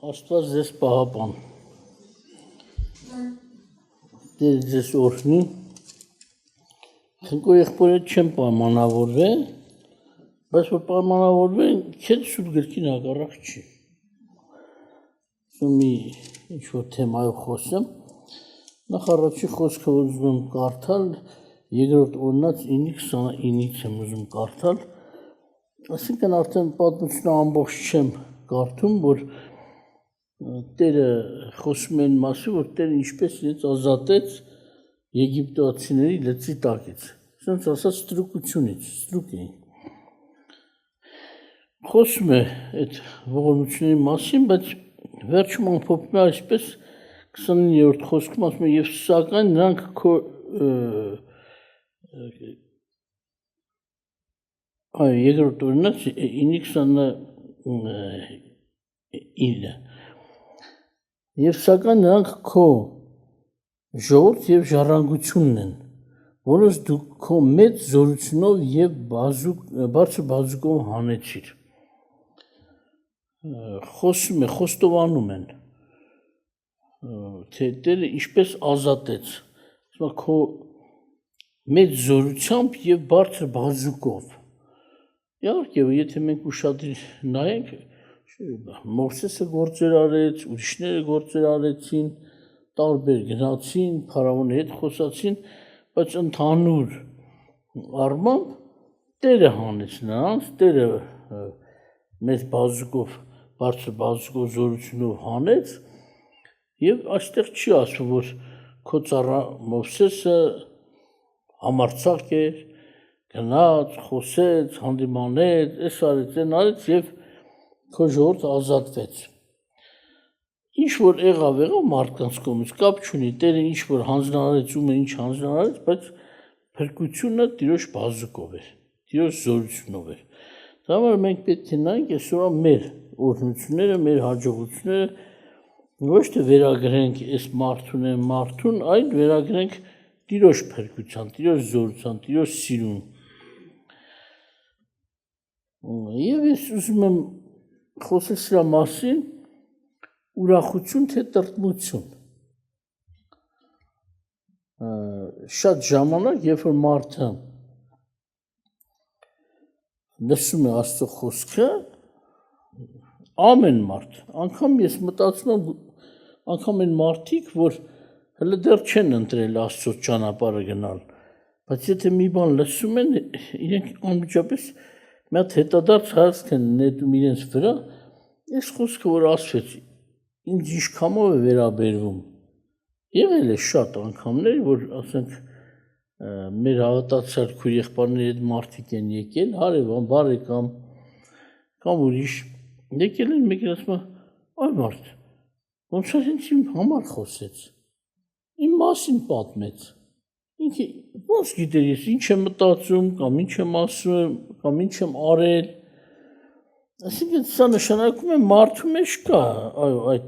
Աստված ձեզ պահապան, Տեր ձեզ օրհնի, քնկո եղբորը չեմ պայմանավորվել, բայց որ պայմանավորվեն, քեզ շուտ գրքին հակառակ չի։ Մի ինչ-որ թեմայով խոսեմ, նախ առաջի խոսքը որ ուզում եմ կարդալ, երկրորդ օրինաց 9:29-ից եմ ուզում կարդալ, այսինքն արդեն պատմությունը ամբողջ չեմ կարդում, որ Տերը խոսում են մասի, որ Տերը ինչպես իրենց ազատեց եգիպտացիների լծի տակից, ասենց ասած ստրուկությունից, ստրուկ էին։ Խոսում է այդ ողորմությունների մասին, բայց վերջում ամփոփում է այսպես 29-րդ խոսքում ասում է եւ սակայն նրանք քո երկրորդ օրինաց 9:29 Եվ սակայն նրանք քո ժողովուրդ եւ ժառանգությունն են, որոնց դու քո մեծ զորությունով եւ բարձր բազուկով հանեցիր։ Խոսում է, խոստովանում են, թե Տերը ինչպես ազատեց, ասում է քո մեծ զորությամբ եւ բարձր բազուկով։ Իհարկե, եթե մենք ուշադիր նայենք, Մովսեսը գործեր արեց, ուրիշները գործեր արեցին, տարբեր գնացին, փարավոնի հետ խոսացին, բայց ընդհանուր առմամբ Տերը հանեց նրանց, Տերը մեծ բազուկով, բարձր բազուկով զորությունով հանեց, եւ այստեղ չի ասվում, որ քո ծառա Մովսեսը համարձակ էր, գնաց, խոսեց, հանդիմանեց, այս արեց, այն արեց եւ քո ժողովուրդը ազատվեց։ Ինչ որ եղավ մարդկանց կողմից կապ չունի, Տերը ինչ որ հանձնարարեց, ում է ինչ հանձնարարեց, բայց փրկությունը Տիրոջ բազուկով էր, Տիրոջ զորությունով էր։ Դա համար մենք պետք է նայենք այսօր մեր օրհնությունները, մեր հաջողությունները ոչ թե վերագրենք այս մարդուն, այլ վերագրենք Տիրոջ փրկության, Տիրոջ զորության, Տիրոջ սիրուն։ Եվ ես ուզում եմ խոսել սրա մասին ուրախություն թե տրտմություն։ Շատ ժամանակ, երբ որ մարդը լսում է Աստծո խոսքը, ամեն մարդ, անգամ ես մտածում եմ, անգամ այն մարդիկ, որ հələ դեռ չեն ընտրել Աստծո ճանապարհը գնալ, բայց եթե մի բան լսում են, իրենք անմիջապես մի հատ հետադարձ հայացք են նետում իրենց վրա, այս խոսքը որ ասվեց, ինձ ինչքանով է վերաբերվում։ Եղել է շատ անգամներ, որ ասենք մեր հավատացյալ քույր եղբայրների հետ մարդիկ են եկել, հարևան, բարեկամ կամ ուրիշ, եկել են մեկը ասում է, այ մարդ, ոնց է ինձ իմ համար խոսեց, իմ մասին պատմեց։ Ինքը ոնց գիտեր ես ինչ եմ մտածում, կամ ինչ եմ ասում, կամ ինչ եմ արել։ Այսինքն սա նշանակում է մարդու մեջ կա այդ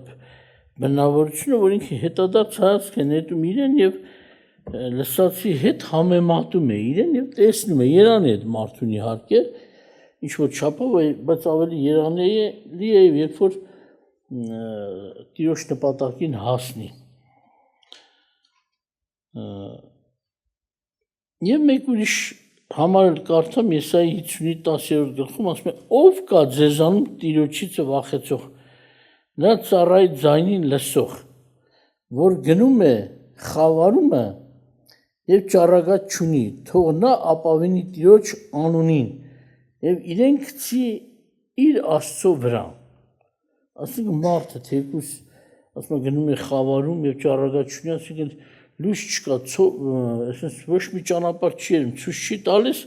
բնավորությունը, որ ինքը հետադարձ հայացք է նետում իրեն եւ լսածի հետ համեմատում է իրեն եւ տեսնում է Երանի այդ մարդուն իհարկե, ինչ որ չափով է, բայց ավելի երանելի է երբ որ Տիրոջ նպատակին հասնի։ Եվ մեկ ուրիշ համար կարդամ Եսայի 50:10 գլխում ասում է. ով կա ձեզանում Տիրոջից վախեցող, նա ծառայի ձայնին լսող, որ գնում է խավարումը եւ ճառագատ չունի, թող նա ապավինի Տիրոջ անունին եւ իրեն գցի իր Աստծո վրա։ Այսինքն մարդը թեկուզ ասում է գնում է խավարում եւ ճառագատ չունի, այսինքն լույս չկա, այսպես ոչ մի ճանապարհ չի երևում, ցույց չի տալիս,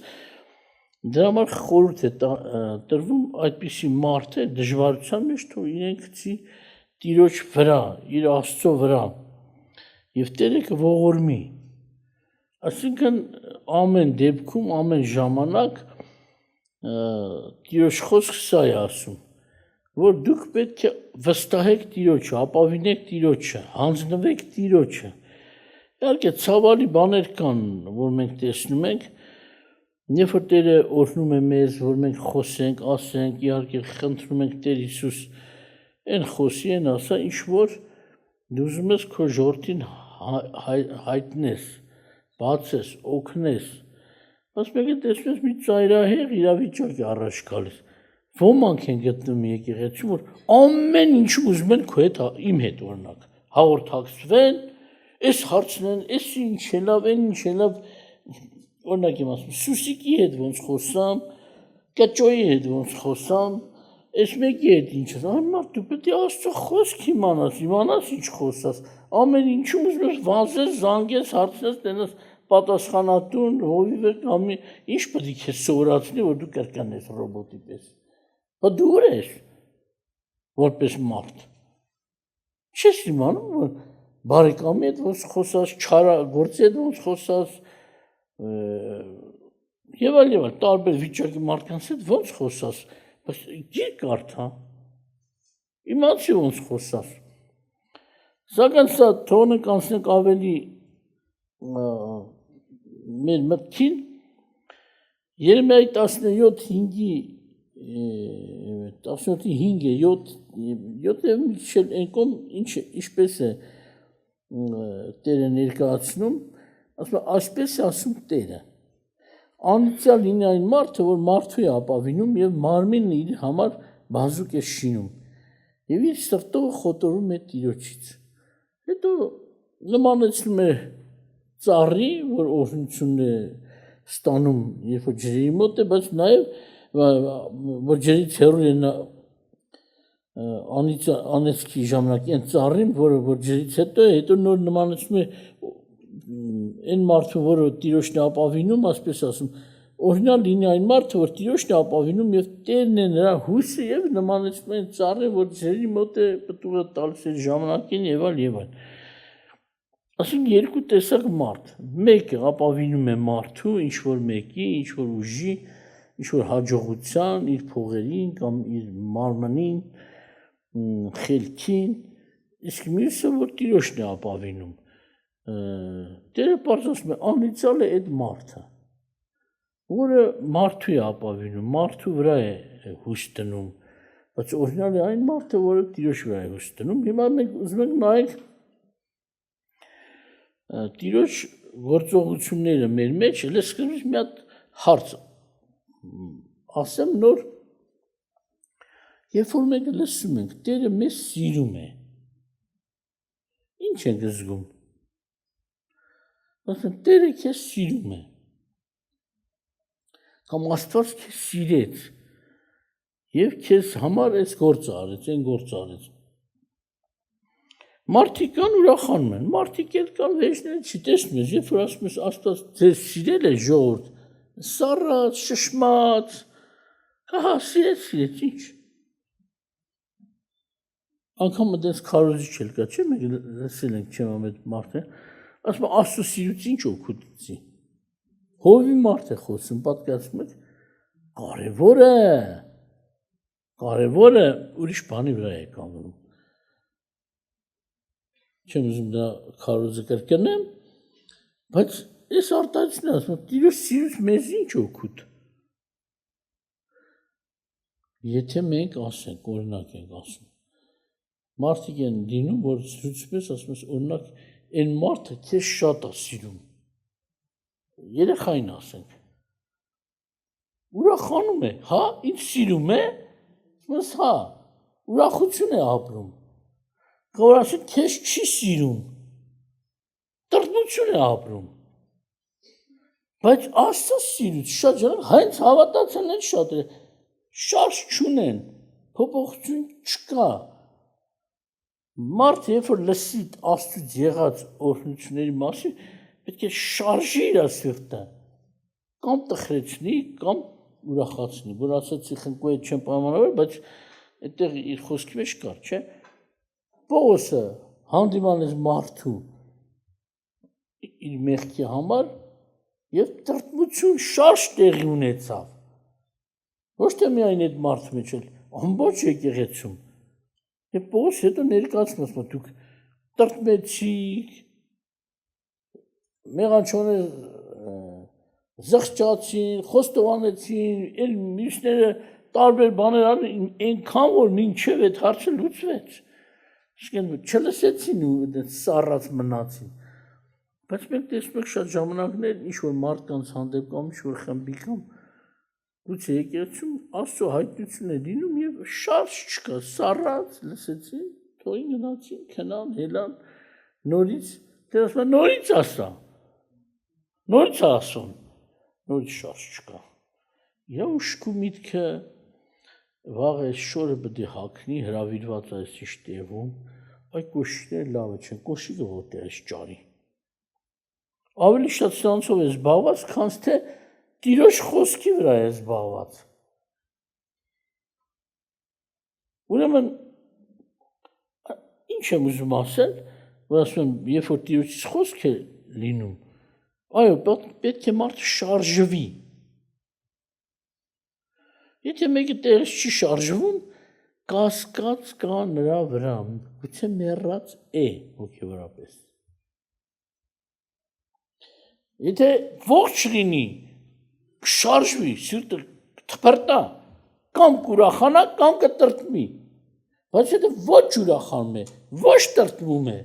դրա համար խորհուրդ է տրվում այդպիսի մարդը դժվարության մեջ թող իրեն գցի Տիրոջ վրա, իր Աստծո վրա եւ Տերը կողորմի։ Այսինքն ամեն դեպքում, ամեն ժամանակ Տիրոջ խոսքը սա է ասում, որ դուք պետք է վստահեք Տիրոջը, ապավինեք Տիրոջը, հանձնվեք Տիրոջը։ Իհարկե ցավալի բաներ կան, որ մենք տեսնում ենք, երբ որ Տերը օրհնում է մեզ, որ մենք խոսենք, ասենք, իհարկե խնդրում ենք Տեր Հիսուս Են խոսի են ասա ինչ որ դու ուզում ես քո ժողովրդին հայտնես, բացես, օգնես։ Բայց մեկը տեսնում ես մի ծայրահեղ իրավիճակ է առաջ գալիս։ Ոմանք են գտնում եկեղեցում, որ ամեն ինչ ուզում են քո հետ իմ հետ օրինակ հաղորդակցվեն, այս հարցնեն, այս ինչ է լավ, այն ինչ է լավ, օրինակ եմ ասում, Սուսիկի հետ ոնց խոսամ, Կճոյի հետ ոնց խոսամ, այս մեկի հետ ինչ ես, մարդ դու պետք է Աստծո խոսք իմանաս ինչ խոսած, ամեն ինչում ուզում ես վազես, զանգես, հարցնես, տենաս պատասխանատուն, հովիվ կամ ինչ պետք է քեզ սովորացնի, որ դու կրկանես ռոբոտի պես։ Բա դու ուր ես, որպես մարդ։ Չես իմանում, որ բարեկամի հետ ոնց խոսած, չարագործի հետ ոնց խոսած, եւ այլ, տարբեր վիճակի մարդկանց հետ ոնց խոսած, բայց գիր կարդա, իմացի ոնց խոսած։ Սակայն սա թողնը կանցնենք ավելի մեր մտքին, Երեմիայի 17:5-ի 17:5-ը 7-ը ընկում ինչպես է Տերը ներկայացնում, ասում է այսպես է ասում Տերը. անիծյալ լինի այն մարդը, որ մարդու է ապավինում եւ մարմինն իր համար բազուկ է շինում եւ իր սրտով խոտորում է Տիրոջից։ Հետո նմանեցնում է ծառի, որ օրհնությունն է ստանում, երբ որ ջրի մոտ է, բայց նաեւ որ ջրից հեռու է անեցքի ժամանակ այն ծառին, որ ջրից հետո նոր նմանեցնում է այն մարդը, որը Տիրոջն է ապավինում, ասպես ասում, օրհնյալ լինի այն մարդը, որ Տիրոջն է ապավինում եւ Տերն է նրա հույսը եւ նմանեցնում են ծառին, որ ջրի մոտ է պտուղը տալիս է ժամանակին եւ այլ։ Ասենք երկու տեսակ մարդ, մեկը ապավինում է մարդու, ինչ որ մեկի, ինչ որ ուժի, ինչ որ հաջողության, իր փողերին կամ իր մարմնին, խելքին, իսկ մյուսը որ Տիրոջն է ապավինում։ Տերը պարզում է անիծյալ է այդ մարդը, որը մարդու է ապավինում, մարդու վրա է հույս դնում, բայց օրհնյալ է այն մարդը, որը Տիրոջ վրա է հույս դնում։ Հիմա մենք ուզում ենք նայենք Տիրոջ գործողությունները մեր մեջ, էլ սկզբից մի հատ հարց ասեմ նոր, երբ որ մենք լսում ենք, Տերը մեզ սիրում է, ինչ ենք զգում։ Ասենք Տերը քեզ սիրում է, կամ Աստված քեզ սիրեց եւ քեզ համար այս գործը արեց, այն գործը արեց։ Մարդիկ կան ուրախանում են, մարդիկ էլ կան վերջները չտեսնում ես, երբ որ ասում ես Աստված ձեզ սիրել է ժողովուրդ, սառած, շշմած, հա, սիրեց, ինչ։ Անգամ այդպես քարոզիչ էլ կա, չէ՞, մենք լսել ենք չեմ ամետ մարդը, ասում է Աստծո սիրուց ինչ օգուտի։ Հովի մարդ է խոսում, պատկերացնում եք, կարևորը ուրիշ բանի վրա է կանգնում։ Չեմ ուզում դա քարոզը կրկնեմ, բայց այս արտահայտությունն է ասում, Տիրոջ սիրուց մեզ ինչ օգուտ։ Եթե մենք ասենք, օրինակ ենք ասում, մարդիկ են լինում, որ ցույցում ես ասում ես, օրինակ, այն մարդը քեզ շատ է սիրում։ Երեխային ասենք։ Ուրախանում է, հա, ինձ սիրում է, ասում հա, ուրախություն է ապրում։ Որ ասի քեզ չի սիրում, տրտմություն է ապրում, բայց Աստծո սիրուց շատ ժանակ հենց հավատացան են շատերը, շարժ չունեն, փոփոխություն չկա, մարդ երբ որ լսի Աստծուց եղած օրհնությունների մասին, պետք է շարժի իր սիրտը, կամ տխրեցնի, կամ ուրախացնի, որ ասացի խնկու հետ չեմ պայմանավորել, բայց այդտեղ իր խոսքի մեջ կար, չէ՞։ Պողոսը հանդիմանեց մարդու իր մեղքի համար եւ տրտմություն շարժ տեղի ունեցավ։ Ոչ թե միայն այդ մարդու մեջ, այլ ամբողջ եկեղեցում։ Եվ Պողոս հետո ներկայացնում ասում դուք տրտմեցիք, մեղանչոներ զղջացին, խոստովանեցին, այլ մյուսները տարբեր բաներ անում, այնքան որ մինչև այդ հարցը լուծվեց։ Իսկ չլսեցին ու սառած մնացին։ Բայց մենք տեսնում ենք շատ ժամանակներ ինչ որ մարդկանց հանդեպ կամ ինչ որ խմբի կամ գուցե եկեղեցում Աստծո հայտնություն է լինում եւ շարժ չկա, սառած լսեցին, թողին գնացին, քնան, հելան, նորից, դե ասում նորից ասա։ Նորից ասում, նորից շարժ չկա։ Եվ ուշքու միտքը վաղ այս շորը պետք է հագնի, հրավիրված այս ինչ տևում, այդ կոշիկները լավը չեն, կոշիկը որտեղ է ճարի։ Ավելի շատ սրանցով է զբաղված, քան թե Տիրոջ խոսքի վրա է զբաղված։ Ուրեմն ինչ եմ ուզում ասել, որ ասում եմ, երբ որ Տիրոջից խոսք է լինում, այո, պետք է մարդը շարժվի։ Եթե մեկը տեղից չի շարժվում, կասկած կա նրա վրա, գուցե մեռած է հոգևորապես։ Եթե ողջ լինի, շարժվի, սիրտը թփրտա, կամ կուրախանա, կամ կտրտմի։ Բայց եթե ոչ ուրախանում է, ոչ տրտմում է,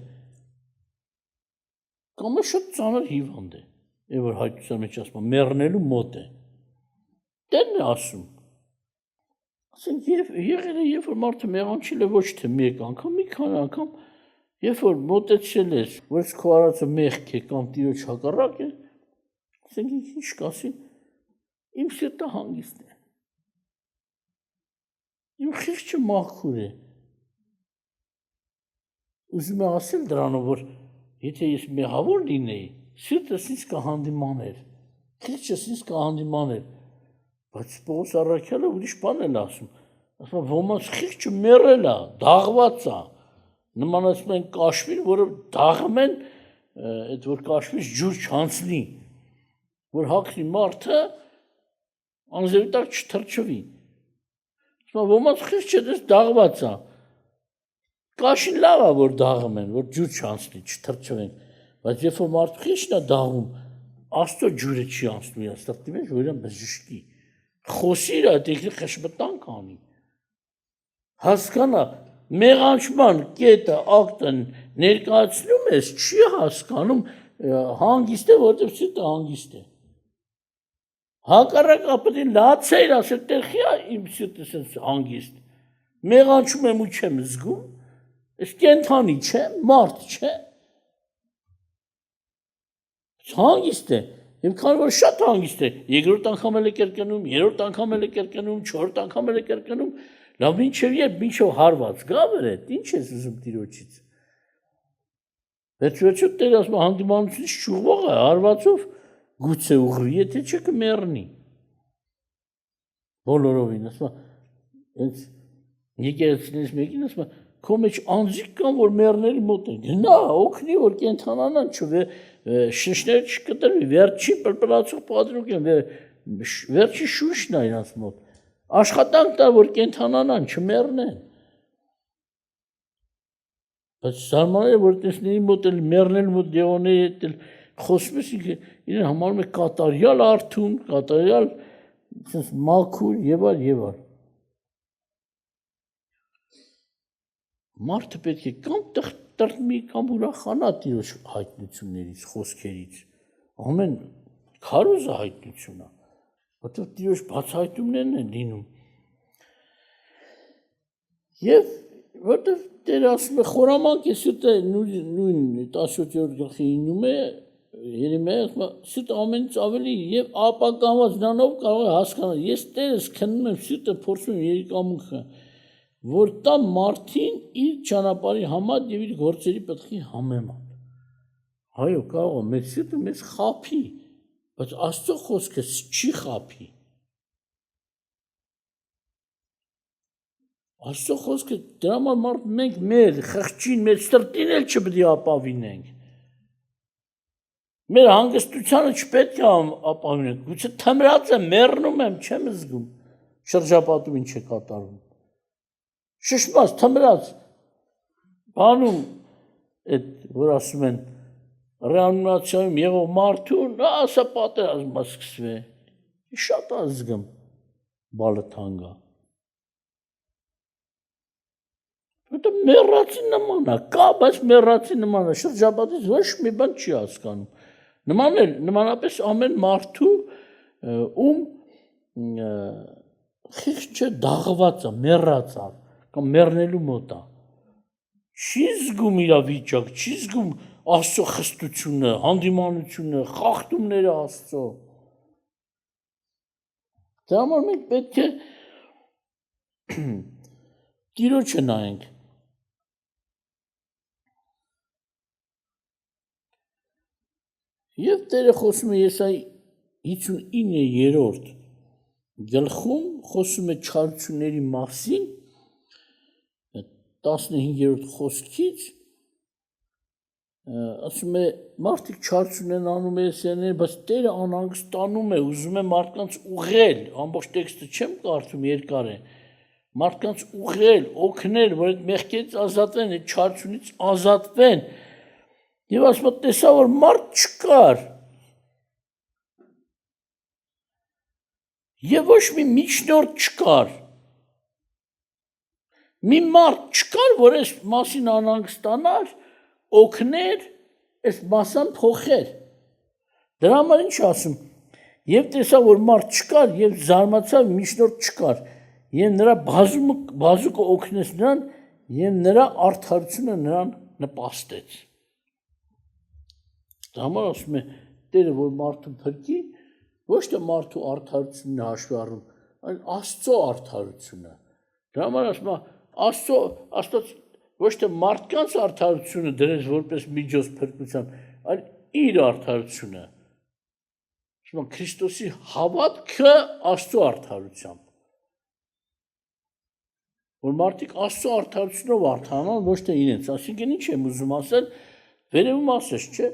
կամ է շատ ծանր հիվանդ է, եւ որ հայտնության մեջ ասում, մեռնելու մոտ է։ Տերն է ասում։ Ասենք եղել է, երբ որ մարդը մեղանչել է ոչ թե մեկ անգամ, մի քանի անգամ, երբ որ մոտեցել ես, որ քո արածը մեղք է կամ Տիրոջ հակառակ է, ասենք ինչ կասի, իմ սիրտը հանգիստ է։ Իմ խիղճը մաքուր է։ Ուզում եմ ասել դրանով, որ եթե ես մեղավոր լինեի, սիրտս ինձ կհանդիմաներ, խիղճս ինձ կհանդիմաներ, բայց Պողոս առաքյալը ուրիշ բան էլ ասում, ասում ոմանց խիղճը մեռել է, դաղված է, նմանացնում են կաշվիր, որը դաղում են, այդ որ կաշվից ջուր չանցնի, որ հագնի մարդը անձերի տակ չթրջվի։ Ասում ոմանց խիղճը դες դաղված է, կաշին լավ է, որ դաղում են, որ ջուր չանցնի, չթրջվեն, բայց երբ որ մարդու խիղճն է դաղում, Աստծո ջուրը չի անցնում իր սրտի մեջ, որ իրան բժշկի։ Խոսիր այդ եկրի խշմտանք անի։ Հասկանա, մեղանչման կետը, ակտը ներկայացնում ես, չի հասկանում, հանգիստ է, որտեղ սիրտը հանգիստ է։ Հակառակ ապետի լացեր, ասել տեղ իմ սիրտը սենց հանգիստ։ Մեղանչում եմ ու չեմ զգում, ես կենթանի չեմ, մարդ չեմ։ Հանգիստ է, և քանի որ շատ հանգիստ է, երկրորդ անգամ էլ է կրկնում, երրորդ անգամ էլ է կրկնում, չորրորդ անգամ էլ է կրկնում, լավ մինչև երբ մինչև հարված գա վրետ, ինչ ես ուզում Տիրոջից։ Վերջիվերջո Տեր ասում հանդիմանությունից չուղղող է, հարվածով գուցե ուղղվի, եթե չէ կմեռնի։ Բոլորովին, ասում հենց եկեղեցիներից մեկին ասում քո մեջ անձիկ կան, որ մեռների մոտ են, գնա, օգնի, որ կենթանանան, շնչները չկտրվի, վերջի պլպլացող պատրուկ են, վերջի շուշն է իրանց մոտ, աշխատանք տա, որ կենթանանան, չմեռնեն։ Բայց զարմանալի է, որ տեսների մոտ էլ մեռնել մոտ դեղոնների հետ էլ խոսում ես, իրեն համարում է կատարյալ արթուն, կատարյալ մաքուր եւ այլ եւ այլ։ Մարդը պետք է կամ տրտմի, կամ ուրախանա Տիրոջ հայտնություններից, խոսքերից։ Ամեն քարոզը հայտնություն է, որտեղ Տիրոջ բացահայտումներն են լինում։ Եվ որտեղ Տերը ասում է խորամանկ է սիրտը նույն 17-րդ գլխի 9-ում է Երեմիայի ասում է սիրտը ամենից ավելի եւ ապականված նրանով կարող է հասկանալ։ Ես Տերս քննում եմ սիրտը փորձում եմ երիկամունքը, որ տա մարդին իր ճանապարհի համար եւ իր գործերի պետքի համեմատ։ Այո, կարող է մեր սիրտը մեզ խափի, բայց Աստծո խոսքը չի խափի։ Աստծո խոսքը դրա համար մենք մեր խղճին, մեր սրտին էլ չպետք է ապավինենք։ Մեր հանգստությանը չպետք է ապավինենք։ Գուցե թմրած եմ, մեռնում եմ, չեմ զգում։ Շրջապատում ինչ է կատարվում։ Շշմած, թմրած, բանում, այդ, որ ասում են, ռեանիմացիայում եղող մարդուն, ասա պատերազմը սկսվի, շատ ազգում, բալը թանգա, Որտե մեռածի նման է, կա, բայց մեռածի նման է, շրջապատից ոչ մի բան չի հասկանում։ Նմանապես ամեն մարդու ում խիղճը դաղված է, մեռած է, կամ մեռնելու մոտ է։ Չի զգում իր վիճակ, չի զգում Աստծո խստությունը, հանդիմանությունը, խախտումները Աստծո։ Դրա համար մենք պետք է Տիրոջը նայենք։ Եվ Տերը խոսում է Եսայի 59-րդ գլխում, խոսում է չարությունների մասին, 15-րդ խոսքից, ասում է մարդիկ չարություն են անում Եսայիները, բայց Տերը անհանգստանում է, ուզում է մարդկանց ուղղել, ամբողջ տեքստը չեմ կարդում, երկար է, մարդկանց ուղղել, օգնել, որ այդ մեղքերից ազատվեն, այդ չարությունից ազատվեն։ Եվ ասում է, տեսա, որ մարդ չկար։ Եվ ոչ մի միջնորդ չկար։ Մի մարդ չկար, որ այս մասին անհանգստանար, օգներ, այս մասան փոխեր։ Դրա համար ինչ ասում։ Եվ տեսա, որ մարդ չկար, եւ զարմացավ, միջնորդ չկար։ Եվ նրա բազուկը օգնեց նրան, եւ նրա արդարությունը նրան նպաստեց։ Դրա համար ասում է Տերը, որ մարդու փրկի, ոչ թե մարդու արդարությունն է հաշվի առնում, այլ Աստծո արդարությունը։ Դրա համար ասում է Աստված ոչ թե մարդկանց արդարությունը դրեց որպես միջոց փրկության, այլ իր արդարությունը։ Ասում է Քրիստոսի հավատքը Աստծո արդարությամբ։ Որ մարդիկ Աստծո արդարությունով արդարանան, ոչ թե իրենց։ Այսինքն ինչ եմ ուզում ասել, վերևում ասես, չէ՞,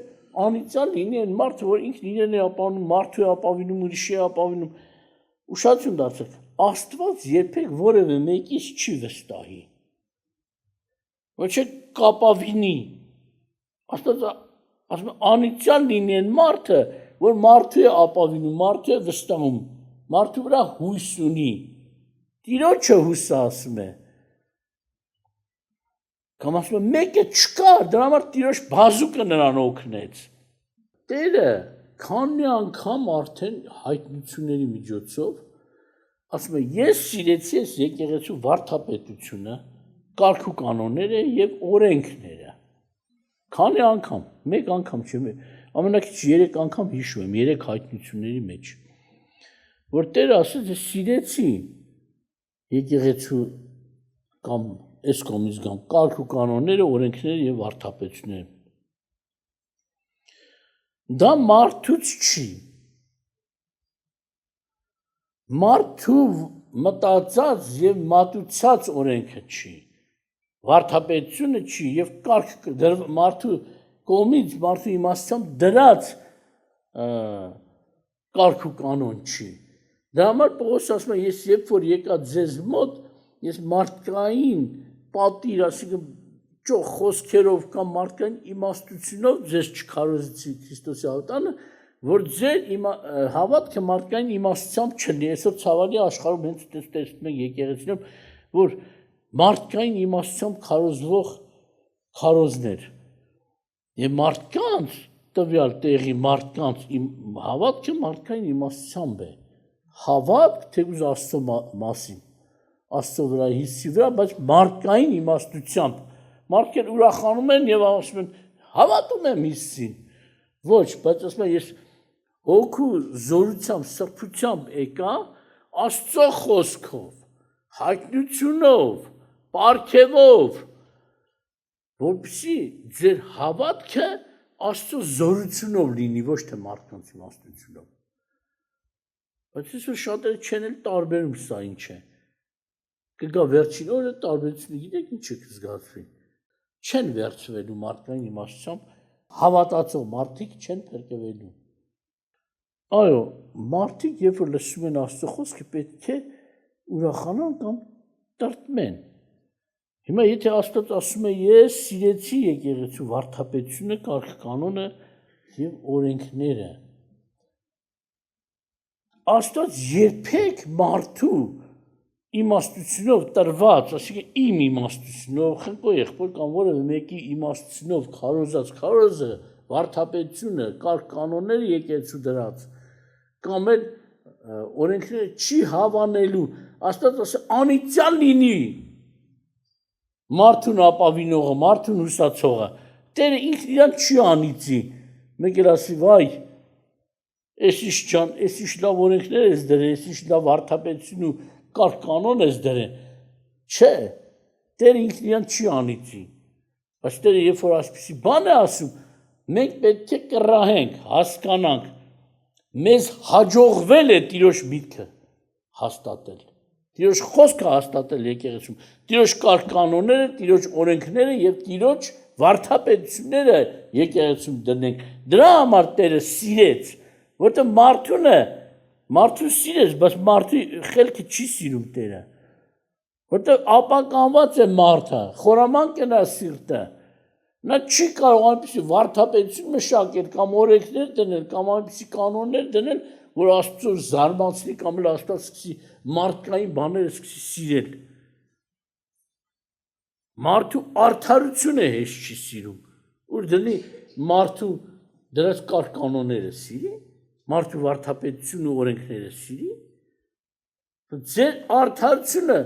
անիծյալ լինի այն մարդը, որ ինքն իրեն է ապավինում, մարդու է ապավինում, ուրիշի է ապավինում։ Ուշադրություն դարձեք, Աստված երբեք որևէ մեկից չի վստահի։ Ոչ է կապավինի։ Աստված ասում է անիծյալ լինի այն մարդը, որ մարդու է ապավինում, մարդու է վստահում, մարդու վրա հույս ունի։ Տիրոջը հույսը ասում է։ Կամ ասում է մեկը չկար, դրա համար Տիրոջ բազուկը նրան օգնեց։ Տերը քանի անգամ արդեն հայտնությունների միջոցով ասում է ես սիրեցի այս եկեղեցու վարդապետությունը, կարգ ու կանոնները եւ օրենքները։ Քանի անգամ, մեկ անգամ չէ, ամենակիչ 3 անգամ հիշում եմ 3 հայտնությունների մեջ, որ Տերը ասեց ես սիրեցի եկեղեցու կամ այս կողմից կամ կարգ ու կանոնները, օրենքները եւ վարդապետությունները։ Դա մարդուց չի։ Մարդու մտածած եւ մատուցած օրենքը չի։ Վարդապետությունը չի եւ կարգ մարդու կողմից մարդու իմաստությամբ դրած կարգ ու կանոն չի։ Դրա համար Պողոս ասում է ես երբ որ եկա ձեզ մոտ, ես մարդկային պատիր, ասիկը ճոխ խոսքերով կամ մարդկային իմաստությունով ձեզ չքարոզեցի Քրիստոսի հավատանը, որ ձեր հավատքը մարդկային իմաստությամբ չլինի։ Այսօր ցավալի աշխարհում հենց տեսնում ենք եկեղեցիներում, որ մարդկային իմաստությամբ քարոզվող քարոզներ եւ մարդկանց տվյալ տեղի մարդկանց հավատքը մարդկային իմաստությամբ է։ Հավատք թեկուզ Աստծո մասին, Աստծո վրա հիսի վրա, բայց մարդկային իմաստությամբ։ Մարդիկ ուրախանում են եւ ասում են հավատում եմ հիսին։ Ոչ, բայց ասում եմ ես հոգու զորությամբ, սրբությամբ եկա Աստծո խոսքով, հայտնությունով, պարգևով, որպեսզի ձեր հավատքը Աստծո զորությունով լինի, ոչ թե մարդկանց իմաստությունով։ Բայց այսօր շատերը չեն էլ տարբերում սա ինչ է։ Կգա վերջին օրը տարբերությունը գիտեք ինչ է կզգացվի։ Չեն վերցվելու մարդկային իմաստությամբ, հավատացող մարդիկ չեն փրկվելու։ Այո, մարդիկ երբ որ լսում են Աստծո խոսքը, պետք է ուրախանան կամ տրտմեն։ Հիմա եթե Աստված ասում է ես սիրեցի եկեղեցու վարդապետությունը, կարգ կանոնը եւ օրենքները, Աստված երբեք մարդու իմաստությունով տրված, այսինքն իմ իմաստությունով, խնկո եղբոր կամ որևէ մեկի իմաստությունով քարոզած քարոզը, վարդապետությունը, կարգ կանոնները եկեղեցու դրած, կամ էլ օրենքները չի հավանելու, Աստված ասա անիծյալ լինի մարդուն ապավինողը, մարդուն հուսացողը, Տերը ինքն իրան չի անիծի, մեկ էլ ասի վայ, ես ինչ լավ օրենքներ ես դրել, ես ինչ լավ վարդապետություն ու կարգ կանոն ես դրել, չէ, Տերը ինքն իրան չի անիծի, բայց Տերը երբ որ այսպիսի բան է ասում, մենք պետք է կռահենք, հասկանանք, մեզ հաջողվել է Տիրոջ միտքը հաստատել, Տիրոջ խոսքը հաստատել եկեղեցում, Տիրոջ կարգ կանոնները, Տիրոջ օրենքները եւ Տիրոջ վարդապետությունները եկեղեցում դնենք, դրա համար Տերը սիրեց, որտեղ մարդուն սիրեց, բայց մարդու խելքը չի սիրում Տերը, որտեղ ապականված է մարդը, խորամանկ է նա սիրտը, նա չի կարող այնպիսի վարդապետություն մշակել կամ օրենքներ դնել կամ այնպիսի կանոններ դնել, որ Աստծո զարմացնի կամ էլ Աստված սկսի մարդկային բաները սկսի սիրել։ Մարդու արդարությունը հեշտ չի սիրում, որ դնի մարդու դրած կարգ կանոնները սիրի, մարդու վարդապետությունը ու օրենքները սիրի, ձեր արդարությունը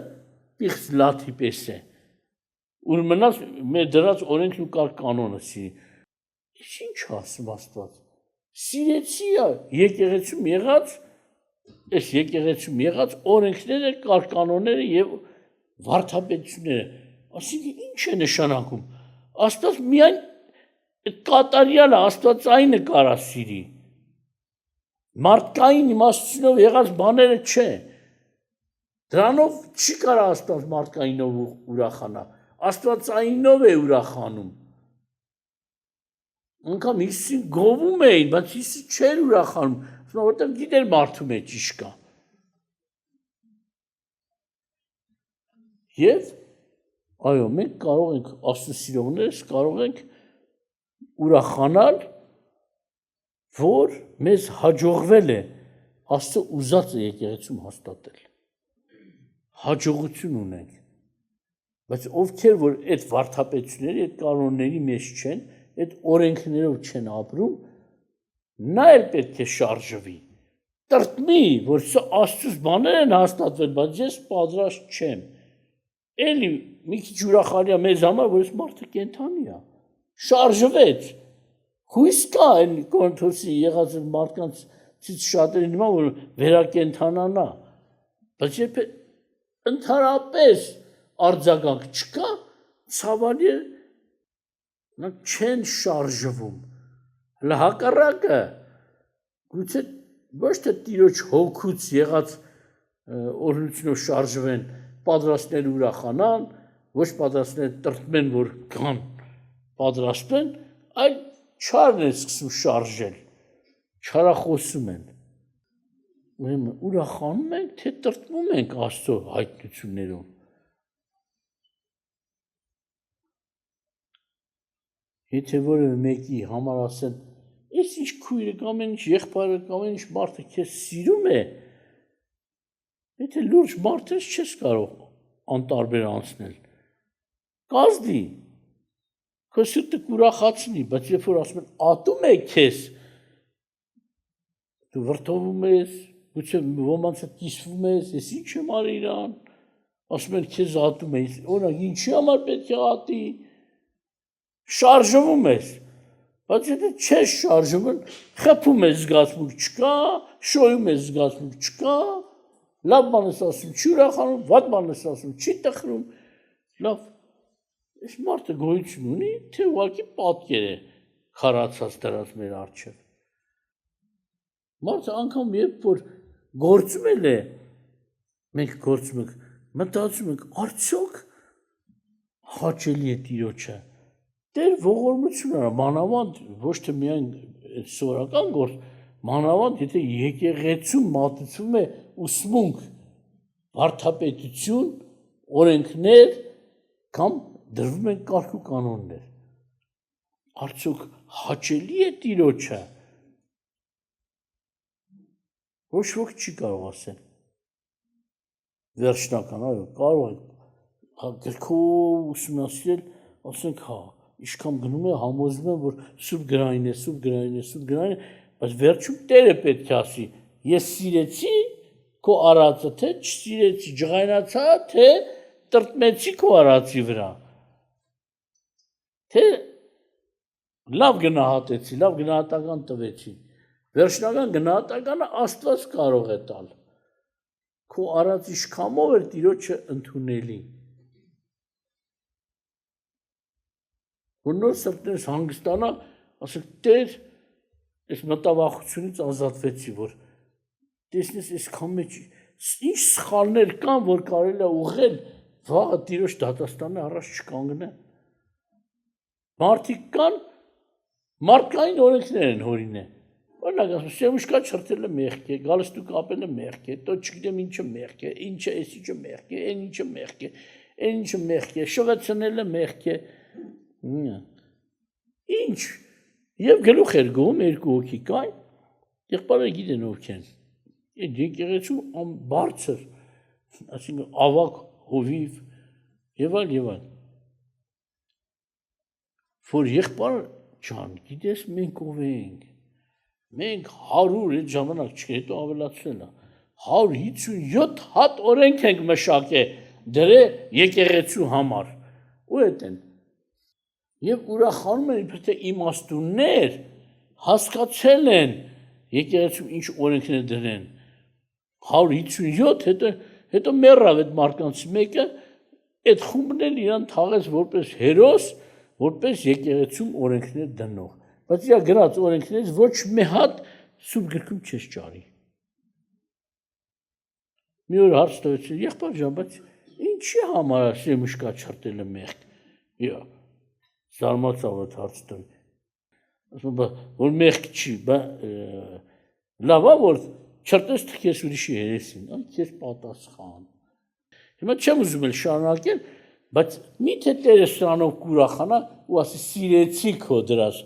պիղծ լաթի պես է, ուր մնաց մեր դրած օրենքն ու կարգ կանոնը սիրի։ Ես ինչ ասում Աստված, սիրեցի եկեղեցում եղած, այս եկեղեցում եղած օրենքները, կարգ կանոնները եւ վարդապետությունները, այսինքն ինչ է նշանակում, Աստված միայն կատարյալը, Աստվածայինը կարա սիրի, մարդկային իմաստությունով եղած բաները չէ, դրանով չի կարա Աստված մարդկայինով ուրախանա, Աստվածայինով է ուրախանում, անգամ Հիսուսին գովում էին, բայց Հիսուս չէր ուրախանում, որտեղ գիտեր մարդու մեջ ինչ կա։ Եվ այո, մենք կարող ենք Աստծո սիրողներս կարող ենք ուրախանալ, որ մեզ հաջողվել է Աստծո ուզածը եկեղեցում հաստատել։ Հաջողություն ունենք, բայց ովքեր որ այդ վարդապետությունների, այդ կանոնների մեջ չեն, այդ օրենքներով չեն ապրում, նա էլ պետք է շարժվի, տրտմի, որ սա Աստծուց բաներ են հաստատվել, բայց ես պատրաստ չեմ, էլի մի քիչ ուրախալի է մեզ համար, որ ես մարդը կենդանի է, շարժվեց, հույս կա այն Կորինթոսի եղած մարդկանցից շատերի նման, որ վերակենդանանա, բայց երբ ընդհանրապես արձագանք չկա, ցավալի է, նրանք չեն շարժվում, հələ հակառակը, գուցե ոչ թե Տիրոջ հոգուց եղած օրհնությունով շարժվեն, պատրաստներ ուրախանան, ոչ պատրաստներ տրտմեն, որ կան, պատրաստեն, այլ չարն են սկսում շարժել, չարախոսում են, ուրախանում ենք, թե տրտմում ենք Աստծո հայտնություններով։ Եթե որևէ մեկի համար ասեն, ես ինչ քույրը կամ ինչ եղբայրը կամ ինչ մարդը քեզ սիրում է, եթե լուրջ մարդ ես չես կարող անտարբեր անցնել, կազդի, քո սիրտը կուրախացնի, բայց երբ որ ասում են ատում է քեզ, դու վրդովում ես, գուցե ոմանց հետ կիսվում ես, ես ինչ եմ արել իրան, ասում են քեզ ատում է, օրինակ ինչի համար պետք է ատի, շարժվում ես, բայց եթե չես շարժվում, խփում ես զգացմունք չկա, շոյում ես զգացմունք չկա, լավ բան ես ասում, չի ուրախանում, վատ բան ես ասում, չի տխրում, լավ, այս մարդը գոյություն ունի, թե ուղղակի պատկեր է քարացած դրած մեր առջև։ Մարդը անգամ երբ որ գործում է, մենք գործում ենք, մտածում ենք, արդյոք հաճելի է Տիրոջը։ Տեր ողորմություն արա, մանավանդ ոչ թե միայն սովորական գործ, մանավանդ եթե եկեղեցում մատուցվում է ուսմունք, վարդապետություն, օրենքներ կամ դրվում են կարգ ու կանոններ։ Արդյոք հաճելի է Տիրոջը։ Ոչ ոք չի կարող ասել։ վերջնական, այո, կարող եք գրքով ուսումնասիրել, ասենք հա, ինչքան գնում է համոզում եմ, որ սուրբ գրային է, բայց վերջում Տերը պետք է ասի, ես սիրեցի քո արածը, թե չսիրեցի, ջղայնացա, թե տրտմեցի քո արածի վրա, թե լավ գնահատեցի, լավ գնահատական տվեցի, վերջնական գնահատականը Աստված կարող է տալ, քո արած ինչքամով էր Տիրոջը ընդունելի, որ նոր սրտներս հանգստանա, ասեք Տեր, ես մտավախությունից ազատվեցի, որ տեսնես այսքան մեջ ինչ սխալներ կան, որ կարելի է ուղղել, վաղը Տիրոջ դատաստանը առաջ չկանգնեն։ Մարդիկ կան, մարդկային օրենքներ են հորինե։ Օրինակ ասում, սեմուշկա չրտելը մեղք է, գալստուկ ապելը մեղք է, տո չգիտեմ ինչը մեղք է, ինչը էս ինչը մեղք է, այն ինչը մեղք է, այն ինչը մեղք է, շվեցնելը մեղք է։ Ինչ, և գլուխ էր գում, երկու հոգի կային, եղբայրը գիտեն ովք են, եկեղեցու բարձր, այսինքն ավագ, հովիվ, եւ այլ, որ եղբայր ջան, գիտես մենք ով ենք, մենք 100 այդ ժամանակ չկա, հետո ավելացրել է, 157 հատ օրենք ենք մշակել դրե եկեղեցու համար, ու էդ են, և ուրախանում են իբր թե իմաստուններ հասկացել են եկեղեցու ինչ օրենքներ դրեն, 157, հետո մեռավ այդ մարդկանց մեկը, այդ խումբն էլ իրան թաղեց որպես հերոս, որպես եկեղեցում օրենքներ դնող, բայց իր գրած օրենքներից ոչ մի հատ սուրբ գրքում չես ճարի։ Մի օր հարց տվեցի, եղբայր ջան, բայց ինչի համար է սեմուշկա չրտելը մեղք։ Զարմացավ այդ հարց տվի։ Ասում որ մեղք չի, լավ է որ չրտես թքես ուրիշի երեսին, այ քեզ պատասխան։ Հիմա չեմ ուզում էլ շարունակել, բայց միթե Տերը սրանով կուրախանա ու ասի սիրեցի քո դրած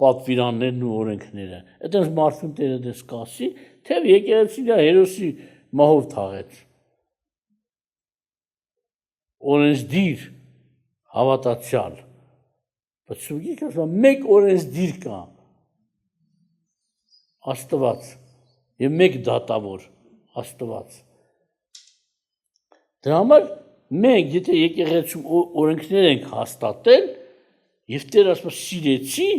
պատվիրաններն ու օրենքները։ Այդպես մարդուն Տերը դες կասի, թե եկեղեցին հերոսի մահով թաղեց։ Օրենսդիր հավատացյալ։ Բայց սուգիկ ասում մեկ օրենսդիր կա Աստված եւ մեկ դատավոր Աստված։ Դրա համար մենք եթե եկեղեցու օրենքներ ենք հաստատել եւ Տեր ասում սիրեցի,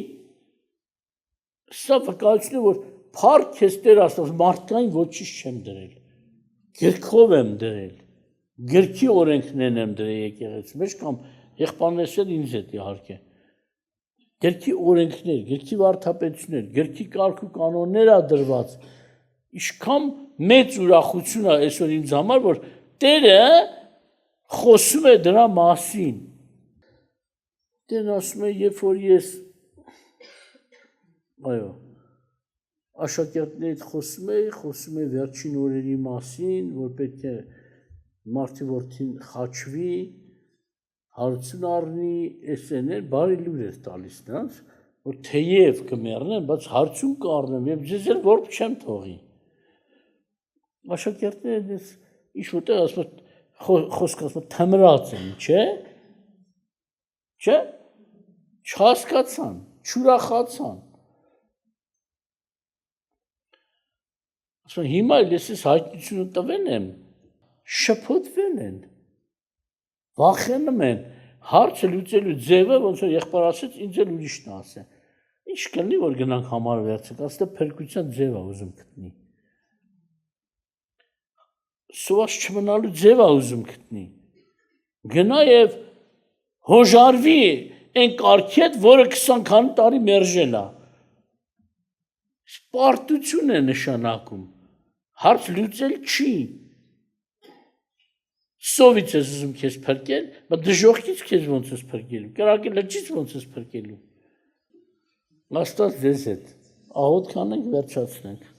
սա վկայություն է որ փառք քեզ Տեր ասում մարդկային ոչինչ չեմ դրել։ Գրքով եմ դրել։ Գրքի օրենքներն եմ դրել եկեղեցու մեջ կամ եղբայրներս էլ ինձ հետ իհարկե։ Գրքի օրենքներ, գրքի վարդապետություններ, գրքի կարգ ու կանոններ ա դրված։ Ինչքան մեծ ուրախություն է այսօր ինձ համար, որ Տերը խոսում է դրա մասին։ Տերն ասում է, երբ որ ես այո, աշակերտներից խոսում է վերջին օրերի մասին, որ պետք է մարդի որդին խաչվի, հարություն առնի, էսեն էլ բարի լուր էր տալիս նրանց, որ թեև կմեռնեմ, բայց հարություն կառնեմ եւ ձեզ էլ որբ չեմ թողի։ Աշակերտները դες ինչ որտեղ ասում խոսք ասում թմրած են, չէ՞։ Չէ՞։ Չհասկացան, չուրախացան։ Ասում հիմա ես հայտնությունը տվել եմ, շփոթվել են, վախենում են, հարցը լուծելու ձևը, ոնց որ եղբայր ասեց, ինձ էլ ուրիշն ասե։ Ինչ կլինի, որ գնանք համար վերցեք, աստե փրկության ձև է ուզում գտնի։ Սոված չմնալու ձև է ուզում գտնի։ Գնա եւ հոժարվի այն կարգի հետ, որը 20 քանի տարի մերժել է։ Սպարտություն է նշանակում։ Հարց լուծել չի։ Սովից ես ուզում քեզ փրկել, բայց դժոխքից քեզ ոնց ես փրկելու, կրակի լճից ոնց ես փրկելու։ Աստված ձեզ հետ։ Աղոթք անենք, վերջացնենք։